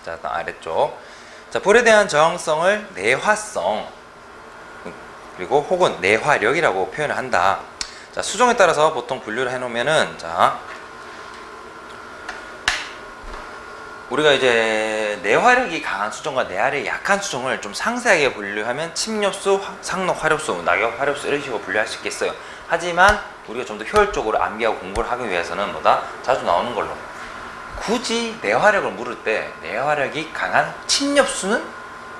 자, 아래쪽. 자, 불에 대한 저항성을 내화성 그리고 혹은 내화력이라고 표현을 한다. 자, 수종에 따라서 보통 분류를 해놓으면은, 자, 우리가 이제 내화력이 강한 수종과 내화력이 약한 수종을 좀 상세하게 분류하면 침엽수, 상록 화력수, 낙엽 화력수 이런 식으로 분류할 수 있겠어요. 하지만 우리가 좀 더 효율적으로 암기하고 공부를 하기 위해서는 뭐다? 자주 나오는 걸로. 굳이 내화력을 물을 때 내화력이 강한 침엽수는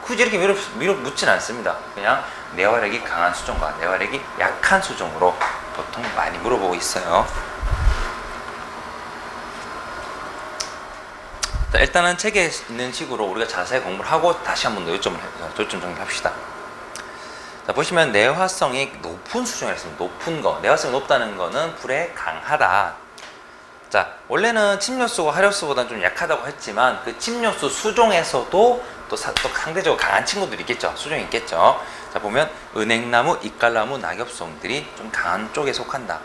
굳이 이렇게 묻진 않습니다. 그냥 내화력이 강한 수종과 내화력이 약한 수종으로 보통 많이 물어보고 있어요. 자, 일단은 책에 있는 식으로 우리가 자세히 공부를 하고 다시 한 번 더 요점 정리합시다. 자, 보시면 내화성이 높은 수종이라 했습니다. 높은 거. 내화성이 높다는 거는 불에 강하다. 자, 원래는 침엽수가 화력수보다는 좀 약하다고 했지만 그 침엽수 수종에서도 또 상대적으로 강한 친구들이 있겠죠. 수종이 있겠죠. 자, 보면 은행나무, 이깔나무, 낙엽송들이 좀 강한 쪽에 속한다.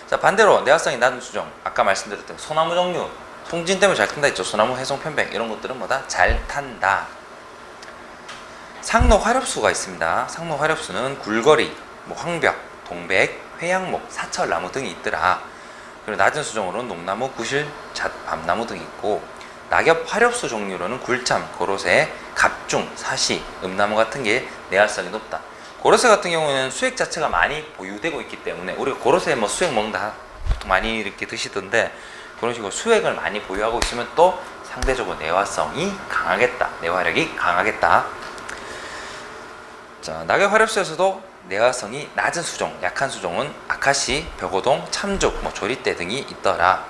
자, 반대로 내화성이 낮은 수종, 아까 말씀드렸던 소나무 종류, 송진 때문에 잘 탄다 했죠. 소나무, 해송, 편백 이런 것들은 뭐다? 잘 탄다. 상록 화렵수가 있습니다. 상록 화렵수는 굴거리, 황벽, 동백, 회양목, 사철나무 등이 있더라. 그리고 낮은 수종으로는 녹나무, 구실, 잣, 밤나무 등이 있고, 낙엽 화렵수 종류로는 굴참, 고로쇠, 갑중, 사시, 음나무 같은 게 내화성이 높다. 고로쇠 같은 경우는 수액 자체가 많이 보유되고 있기 때문에 우리가 고로쇠 수액 먹는다 보통 많이 이렇게 드시던데, 그런 식으로 수액을 많이 보유하고 있으면 또 상대적으로 내화성이 강하겠다. 내화력이 강하겠다. 자, 낙엽 화렵수에서도 내화성이 낮은 수종, 약한 수종은 아카시, 벽오동, 참죽, 조리대 등이 있더라.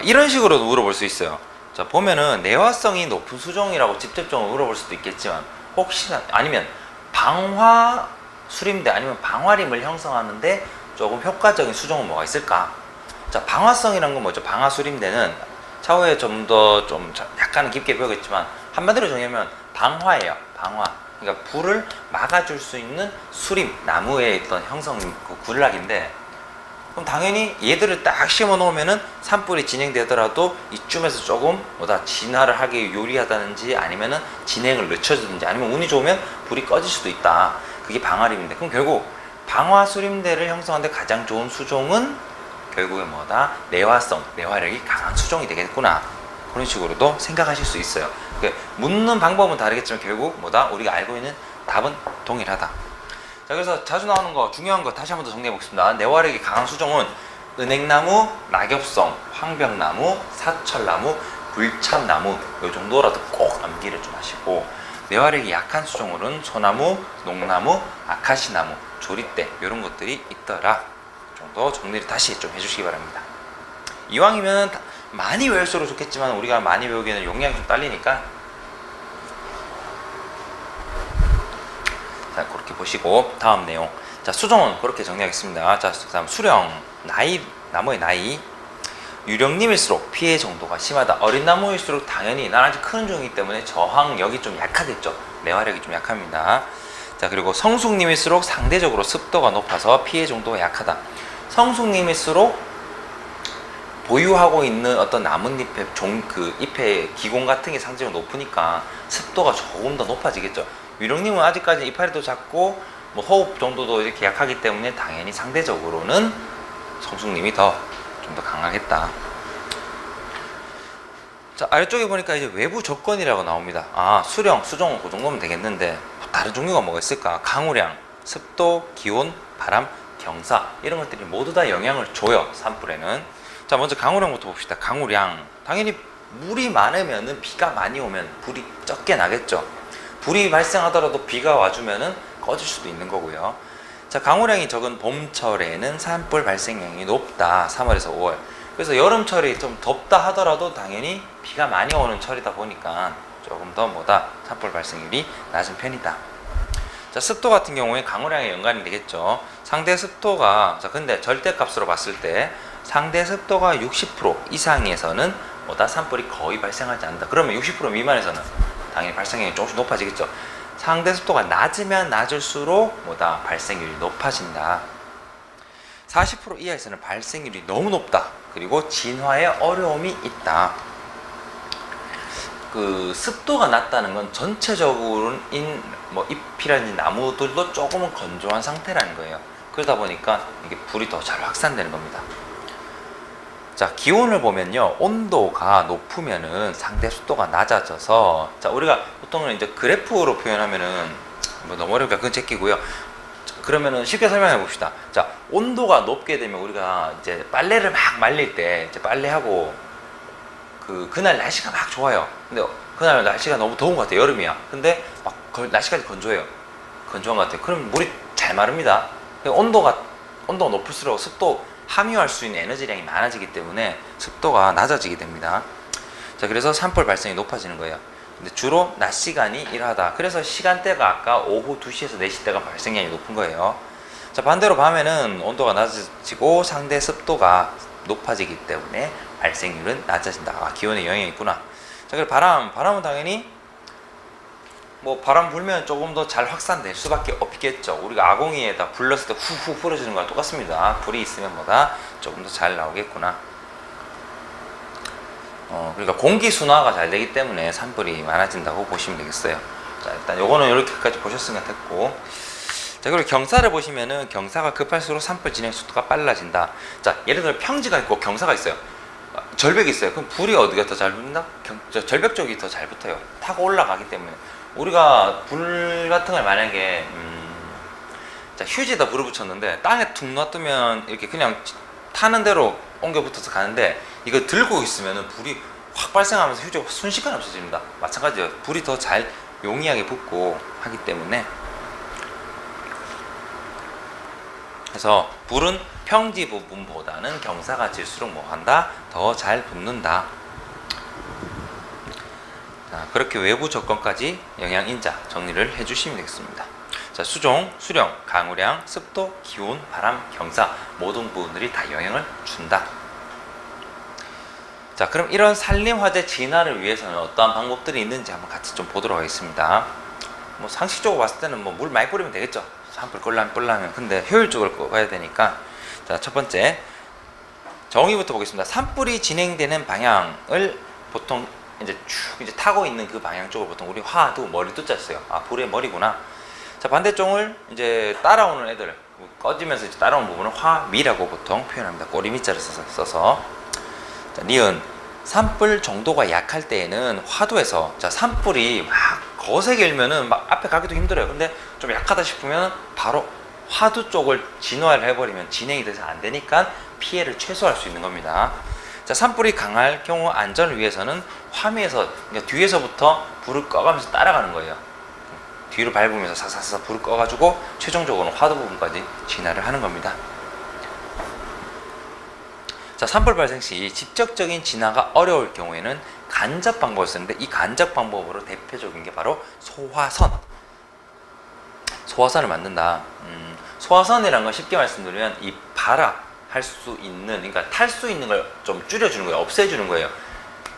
이런 식으로도 물어볼 수 있어요. 자, 보면은 내화성이 높은 수종이라고 직접적으로 물어볼 수도 있겠지만, 혹시나 아니면 방화 수림대 아니면 방화림을 형성하는데 조금 효과적인 수종은 뭐가 있을까? 자, 방화성이란 건 뭐죠? 방화 수림대는 차후에 좀 더 약간은 깊게 배우겠지만 한마디로 정의하면 방화예요. 방화. 그러니까 불을 막아줄 수 있는 수림, 나무의 있던 형성 군락인데, 그럼 당연히 얘들을 딱 심어 놓으면은 산불이 진행되더라도 이쯤에서 조금 진화를 하기 요리하다든지 아니면은 진행을 늦춰주든지 아니면 운이 좋으면 불이 꺼질 수도 있다. 그게 방화림인데, 그럼 결국 방화 수림대를 형성하는데 가장 좋은 수종은 결국에 내화성, 내화력이 강한 수종이 되겠구나. 그런 식으로도 생각하실 수 있어요. 묻는 방법은 다르겠지만 결국 우리가 알고 있는 답은 동일하다. 자, 그래서 자주 나오는 거, 중요한 거 다시 한 번 더 정리해 보겠습니다. 내화력이 강한 수종은 은행나무, 낙엽성, 황벽나무, 사철나무, 굴참나무 이 정도라도 꼭 암기를 좀 하시고, 내화력이 약한 수종으로는 소나무, 녹나무, 아카시나무, 조리대 이런 것들이 있더라. 정도 정리를 다시 좀 해주시기 바랍니다. 이왕이면 많이 외울수록 좋겠지만 우리가 많이 외우기에는 용량이 좀 딸리니까, 자, 그렇게 보시고 다음 내용. 자, 수종은 그렇게 정리하겠습니다. 자, 다음 수령, 나이, 나무의 나이. 유령님일수록 피해 정도가 심하다. 어린 나무일수록 당연히 난 아직 큰 종이기 때문에 저항력이 좀 약하겠죠. 내화력이 좀 약합니다. 자, 그리고 성숙님일수록 상대적으로 습도가 높아서 피해 정도가 약하다. 성숙님일수록 보유하고 있는 어떤 나뭇잎의 잎의 기공 같은 게 상대적으로 높으니까 습도가 조금 더 높아지겠죠. 유령님은 아직까지 이파리도 작고 호흡 정도도 이렇게 약하기 때문에 당연히 상대적으로는 성숙님이 좀 더 강하겠다. 자, 아래쪽에 보니까 이제 외부 조건이라고 나옵니다. 수령, 수종은 그 정도면 되겠는데 다른 종류가 뭐가 있을까? 강우량, 습도, 기온, 바람, 경사 이런 것들이 모두 다 영향을 줘요. 산불에는. 자, 먼저 강우량부터 봅시다. 강우량, 당연히 물이 많으면은, 비가 많이 오면 불이 적게 나겠죠. 불이 발생하더라도 비가 와주면은 꺼질 수도 있는 거고요. 자, 강우량이 적은 봄철에는 산불 발생량이 높다. 3월에서 5월. 그래서 여름철이 좀 덥다 하더라도 당연히 비가 많이 오는 철이다 보니까 조금 더 산불 발생률이 낮은 편이다. 자, 습도 같은 경우에 강우량에 연관이 되겠죠. 상대 습도가, 근데 절대값으로 봤을 때 상대 습도가 60% 이상에서는 산불이 거의 발생하지 않는다. 그러면 60% 미만에서는 당연히 발생량이 조금씩 높아지겠죠. 상대 습도가 낮으면 낮을수록 발생률이 높아진다. 40% 이하에서는 발생률이 너무 높다. 그리고 진화에 어려움이 있다. 그 습도가 낮다는 건 전체적으로는 뭐 잎이라든지 나무들도 조금은 건조한 상태라는 거예요. 그러다 보니까 이게 불이 더 잘 확산되는 겁니다. 자, 기온을 보면요, 온도가 높으면은 상대 습도가 낮아져서, 자, 우리가 보통은 이제 그래프로 표현하면은 뭐 너무 어려우니까 그건 제끼고요. 그러면은 쉽게 설명해 봅시다. 자, 온도가 높게 되면 우리가 이제 빨래를 막 말릴 때 이제 빨래하고 그날 날씨가 막 좋아요. 근데 그날 날씨가 너무 더운 것 같아요. 여름이야. 근데 막 날씨까지 건조해요. 건조한 것 같아요. 그럼 물이 잘 마릅니다. 온도가 높을수록 습도 함유할 수 있는 에너지량이 많아지기 때문에 습도가 낮아지게 됩니다. 자, 그래서 산불 발생이 높아지는 거예요. 근데 주로 낮 시간이 일하다. 그래서 시간대가 아까 오후 2시에서 4시 때가 발생량이 높은 거예요. 자, 반대로 밤에는 온도가 낮아지고 상대 습도가 높아지기 때문에 발생률은 낮아진다. 아, 기온에 영향이 있구나. 자, 그리고 바람은 당연히 뭐 바람 불면 조금 더 잘 확산될 수밖에 없겠죠. 우리가 아궁이에다 불 넣었을 때 후후 불어지는 거랑 똑같습니다. 불이 있으면 뭐다 조금 더 잘 나오겠구나. 그러니까 공기 순화가 잘 되기 때문에 산불이 많아진다고 보시면 되겠어요. 자, 일단 요거는 이렇게까지 보셨으면 됐고, 자, 그리고 경사를 보시면은 경사가 급할수록 산불 진행 속도가 빨라진다. 자, 예를 들어 평지가 있고 경사가 있어요. 절벽이 있어요. 그럼 불이 어디가 더 잘 붙나? 절벽 쪽이 더 잘 붙어요. 타고 올라가기 때문에. 우리가 불 같은 걸 만약에 자, 휴지에다 불을 붙였는데 땅에 툭 놔두면 이렇게 그냥 타는 대로 옮겨 붙어서 가는데, 이거 들고 있으면 불이 확 발생하면서 휴지가 순식간에 없어집니다. 마찬가지예요. 불이 더 잘 용이하게 붙고 하기 때문에. 그래서 불은 평지 부분보다는 경사가 질수록 뭐한다? 더 잘 붙는다. 자, 그렇게 외부 조건까지 영양인자 정리를 해주시면 되겠습니다. 자, 수종, 수령, 강우량, 습도, 기온, 바람, 경사 모든 부분들이 다 영향을 준다. 자, 그럼 이런 산림화재 진화를 위해서는 어떠한 방법들이 있는지 한번 같이 좀 보도록 하겠습니다. 뭐 상식적으로 봤을 때는 뭐 물 많이 뿌리면 되겠죠. 산불 끌려면. 근데 효율적으로 꺼야 되니까. 자, 첫 번째 정의부터 보겠습니다. 산불이 진행되는 방향을 보통 이제 쭉 이제 타고 있는 그 방향 쪽을 보통 우리 화두 머리 뚜자 써요. 아, 불의 머리구나. 자, 반대쪽을 이제 따라오는 애들, 꺼지면서 이제 따라오는 부분은 화미라고 보통 표현합니다. 꼬리미자를 써서. 자, 니은 산불 정도가 약할 때에는 화두에서, 자, 산불이 막 거세게 일면은 막 앞에 가기도 힘들어요. 근데 좀 약하다 싶으면 바로 화두 쪽을 진화를 해버리면 진행이 돼서 안 되니까 피해를 최소화할 수 있는 겁니다. 자, 산불이 강할 경우 안전을 위해서는 화미에서, 그러니까 뒤에서부터 불을 꺼가면서 따라가는 거예요. 뒤로 밟으면서 사사사 불을 꺼가지고 최종적으로 화두 부분까지 진화를 하는 겁니다. 자, 산불 발생 시 직접적인 진화가 어려울 경우에는 간접 방법을 쓰는데, 이 간접 방법으로 대표적인 게 바로 소화선을 만든다. 소화선이라는 건 쉽게 말씀드리면 이 발화할 수 있는, 그러니까 탈 수 있는 걸 좀 줄여주는 거예요. 없애주는 거예요.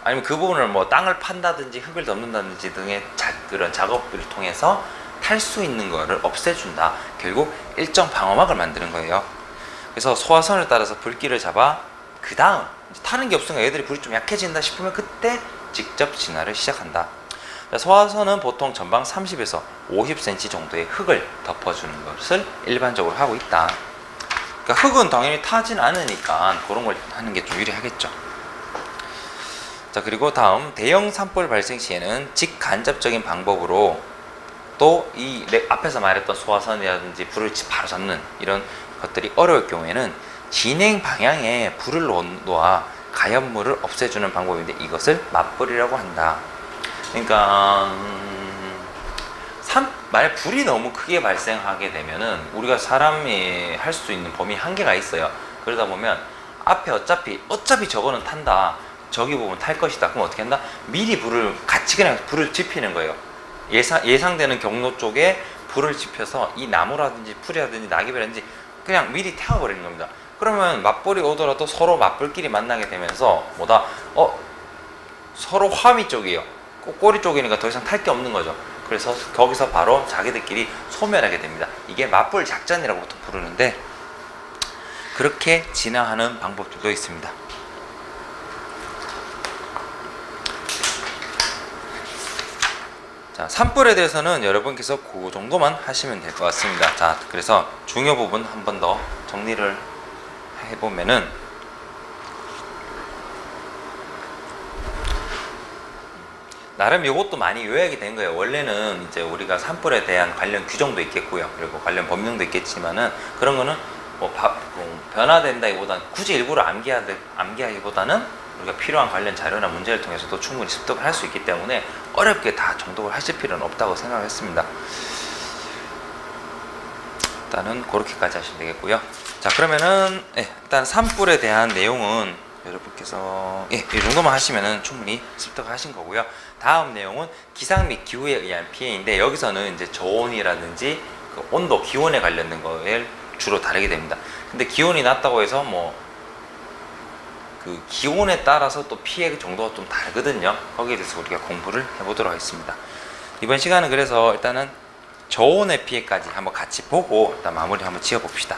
아니면 그 부분을 뭐 땅을 판다든지 흙을 덮는다든지 등의 그런 작업을 통해서 탈 수 있는 거를 없애준다. 결국 일정 방어막을 만드는 거예요. 그래서 소화선을 따라서 불길을 잡아 그 다음 타는 게 없으니까 얘들이 불이 좀 약해진다 싶으면 그때 직접 진화를 시작한다. 소화선은 보통 전방 30에서 50cm 정도의 흙을 덮어주는 것을 일반적으로 하고 있다. 그러니까 흙은 당연히 타진 않으니까 그런 걸 하는 게 좀 유리하겠죠. 자, 그리고 다음 대형 산불 발생 시에는 직간접적인 방법으로 또 이 앞에서 말했던 소화선이라든지 불을 바로 잡는 이런 것들이 어려울 경우에는 진행 방향에 불을 놓아 가연물을 없애주는 방법인데, 이것을 맞불이라고 한다. 그러니까 만약 불이 너무 크게 발생하게 되면은 우리가 사람이 할 수 있는 범위 한계가 있어요. 그러다 보면 앞에 어차피 저거는 탄다, 저기 부분 탈 것이다. 그럼 어떻게 한다? 미리 같이 그냥 불을 지피는 거예요. 예상되는 경로 쪽에 불을 지펴서 이 나무라든지 풀이라든지 낙엽이라든지 그냥 미리 태워버리는 겁니다. 그러면 맞불이 오더라도 서로 맞불끼리 만나게 되면서 서로 화미 쪽이에요. 꼬리 쪽이니까 더 이상 탈 게 없는 거죠. 그래서 거기서 바로 자기들끼리 소멸하게 됩니다. 이게 맞불 작전이라고 보통 부르는데, 그렇게 진화하는 방법들도 있습니다. 자, 산불에 대해서는 여러분께서 그 정도만 하시면 될 것 같습니다. 자, 그래서 중요 부분 한 번 더 정리를 해보면은, 나름 이것도 많이 요약이 된 거예요. 원래는 이제 우리가 산불에 대한 관련 규정도 있겠고요. 그리고 관련 법령도 있겠지만은, 그런 거는 뭐 변화된다기보다는 굳이 일부러 암기하기보다는 우리가 필요한 관련 자료나 문제를 통해서도 충분히 습득을 할 수 있기 때문에 어렵게 다 정독을 하실 필요는 없다고 생각했습니다. 일단은 그렇게까지 하시면 되겠고요. 자, 그러면은 일단 산불에 대한 내용은 여러분께서 이 정도만 하시면은 충분히 습득하신 거고요. 다음 내용은 기상 및 기후에 의한 피해인데, 여기서는 이제 저온이라든지 그 온도, 기온에 관련된 거에 주로 다루게 됩니다. 근데 기온이 낮다고 해서 그 기온에 따라서 또 피해 정도가 좀 다르거든요. 거기에 대해서 우리가 공부를 해보도록 하겠습니다. 이번 시간은 그래서 일단은 저온의 피해까지 한번 같이 보고 일단 마무리 한번 지어봅시다.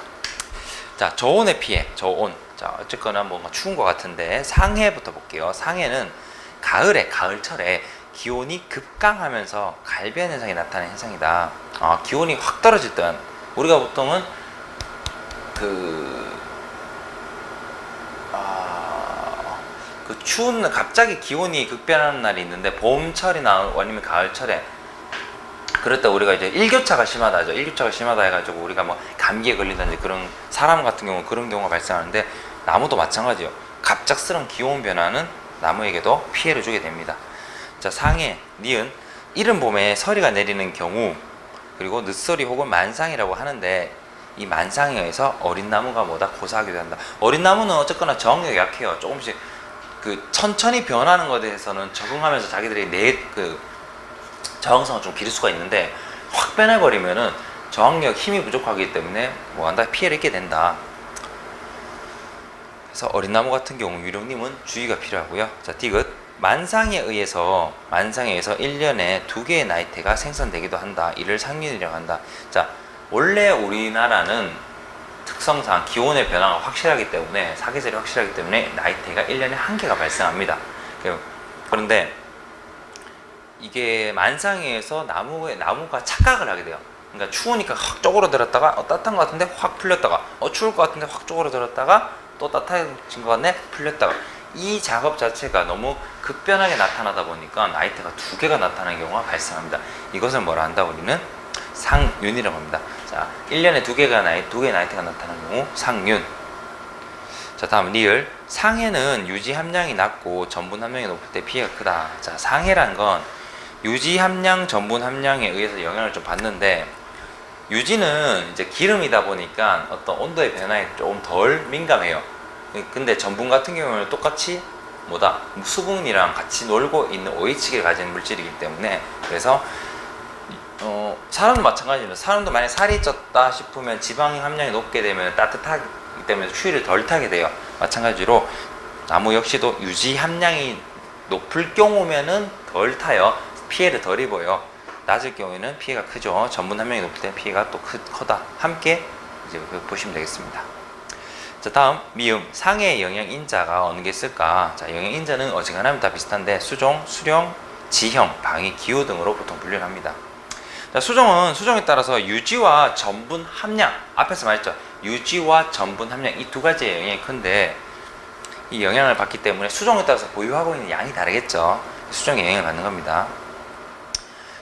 자, 저온의 피해, 저온. 자, 어쨌거나 뭔가 추운 것 같은데 상해부터 볼게요. 상해는 가을철에 기온이 급강하면서 갈변 현상이 나타나는 현상이다. 기온이 확 떨어질 때 우리가 보통은 추운, 갑자기 기온이 급변하는 날이 있는데, 봄철이나 아니면 가을철에, 그럴 때 우리가 이제 일교차가 심하다 하죠. 일교차가 심하다 해가지고 우리가 뭐 감기에 걸린다든지, 그런 사람 같은 경우는 그런 경우가 발생하는데, 나무도 마찬가지예요. 갑작스러운 기온 변화는 나무에게도 피해를 주게 됩니다. 자, 상해, 니은, 이른 봄에 서리가 내리는 경우, 그리고 늦서리 혹은 만상이라고 하는데, 이 만상에 의해서 어린 나무가 고사하기도 한다. 어린 나무는 어쨌거나 저항력이 약해요. 조금씩 천천히 변하는 것에 대해서는 적응하면서 자기들이 저항성을 좀 기를 수가 있는데, 확 변해버리면은 저항력, 힘이 부족하기 때문에 피해를 입게 된다. 그래서 어린 나무 같은 경우 유령님은 주의가 필요하고요. 자, 디귿, 만상에 의해서 1년에 2개의 나이테가 생성되기도 한다. 이를 상륜이라고 한다. 자, 원래 우리나라는 특성상 기온의 변화가 확실하기 때문에, 사계절이 확실하기 때문에 나이테가 1년에 1개가 발생합니다. 그런데 이게 만상에 의해서 나무가 착각을 하게 돼요. 그러니까 추우니까 확 쪼그러들었다가 따뜻한 것 같은데 확 풀렸다가, 추울 것 같은데 확 쪼그러들었다가 또 따뜻해진 것 같네 풀렸다가, 이 작업 자체가 너무 급변하게 나타나다 보니까 나이테가 2개가 나타나는 경우가 발생합니다. 이것을 뭐라 한다? 우리는 상륜이라고 합니다. 자, 1년에 2개의 나이테가 나타나는 경우 상륜. 자, 다음 리을, 상해는 유지 함량이 낮고 전분 함량이 높을 때 피해가 크다. 자, 상해란 건 유지 함량, 전분 함량에 의해서 영향을 좀 받는데, 유지는 이제 기름이다 보니까 어떤 온도의 변화에 조금 덜 민감해요. 근데 전분 같은 경우는 똑같이 수분이랑 같이 놀고 있는 OH기를 가진 물질이기 때문에, 그래서 사람도 마찬가지입니다. 사람도 만약 살이 쪘다 싶으면 지방 함량이 높게 되면 따뜻하기 때문에 추위를 덜 타게 돼요. 마찬가지로 나무 역시도 유지 함량이 높을 경우면은 덜 타요. 피해를 덜 입어요. 낮을 경우에는 피해가 크죠. 전분 함량이 높을 때는 피해가 또 크다. 함께 이제 보시면 되겠습니다. 자, 다음 미음, 상해의 영양인자가 어느 게 있을까? 자, 영양인자는 어지간하면 다 비슷한데 수종, 수령, 지형, 방위, 기후 등으로 보통 분류를 합니다. 자, 수종에 따라서 유지와 전분 함량, 앞에서 말했죠. 유지와 전분 함량, 이 2가지의 영향이 큰데, 이 영향을 받기 때문에 수종에 따라서 보유하고 있는 양이 다르겠죠. 수종에 영향을 받는 겁니다.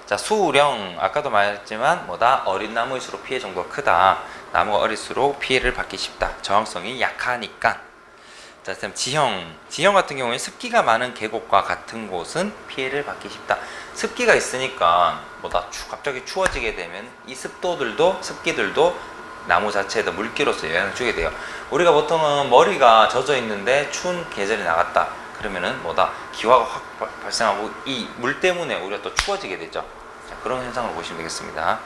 자, 수령, 아까도 말했지만 어린 나무일수록 피해 정도가 크다. 나무가 어릴수록 피해를 받기 쉽다. 저항성이 약하니까. 자, 다음 지형 같은 경우에 습기가 많은 계곡과 같은 곳은 피해를 받기 쉽다. 습기가 있으니까 갑자기 추워지게 되면 이 습기들도 나무 자체에도 물기로서 영향을 주게 돼요. 우리가 보통은 머리가 젖어 있는데 추운 계절이 나갔다. 그러면은 기화가 확 발생하고 이 물 때문에 우리가 또 추워지게 되죠. 자, 그런 현상을 보시면 되겠습니다.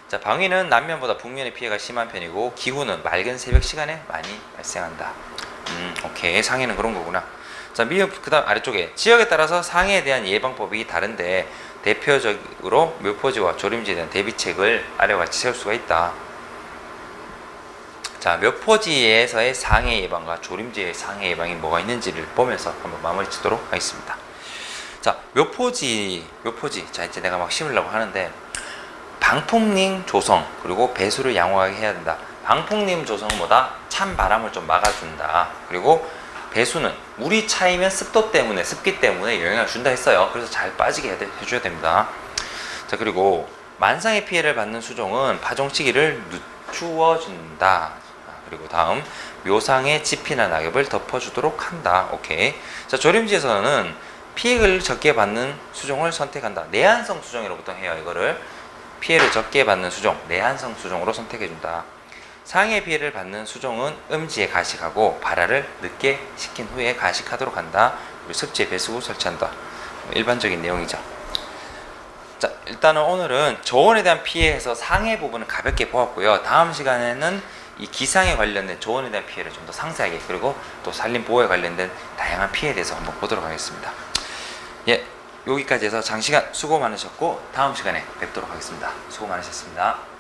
자, 방위는 남면보다 북면의 피해가 심한 편이고, 기후는 맑은 새벽 시간에 많이 발생한다. 오케이. 상해는 그런 거구나. 자, 그 다음 아래쪽에 지역에 따라서 상해에 대한 예방법이 다른데, 대표적으로 묘포지와 조림지에 대한 대비책을 아래와 같이 세울 수가 있다. 자, 묘포지에서의 상해 예방과 조림지의 상해 예방이 뭐가 있는지를 보면서 한번 마무리 짓도록 하겠습니다. 자, 묘포지. 자, 이제 내가 막 심으려고 하는데, 방풍림 조성, 그리고 배수를 양호하게 해야 된다. 방풍림 조성은 뭐다? 찬 바람을 좀 막아준다. 그리고 배수는 물이 차이면 습기 때문에 영향을 준다 했어요. 그래서 잘 빠지게 해줘야 됩니다. 자, 그리고 만상의 피해를 받는 수종은 파종 시기를 늦추어준다. 그리고 다음, 묘상의 지피나 낙엽을 덮어주도록 한다. 오케이. 자, 조림지에서는 피해를 적게 받는 수종을 선택한다. 내한성 수종이라고 보통 해요. 이거를 피해를 적게 받는 수종, 내한성 수종으로 선택해준다. 상해 피해를 받는 수종은 음지에 가식하고 발화를 늦게 시킨 후에 가식하도록 한다. 그리고 습지에 배수구 설치한다. 일반적인 내용이죠. 자, 일단은 오늘은 저온에 대한 피해에서 상해 부분을 가볍게 보았고요. 다음 시간에는 이 기상에 관련된 저온에 대한 피해를 좀 더 상세하게, 그리고 또 산림 보호에 관련된 다양한 피해에 대해서 한번 보도록 하겠습니다. 예, 여기까지 해서 장시간 수고 많으셨고 다음 시간에 뵙도록 하겠습니다. 수고 많으셨습니다.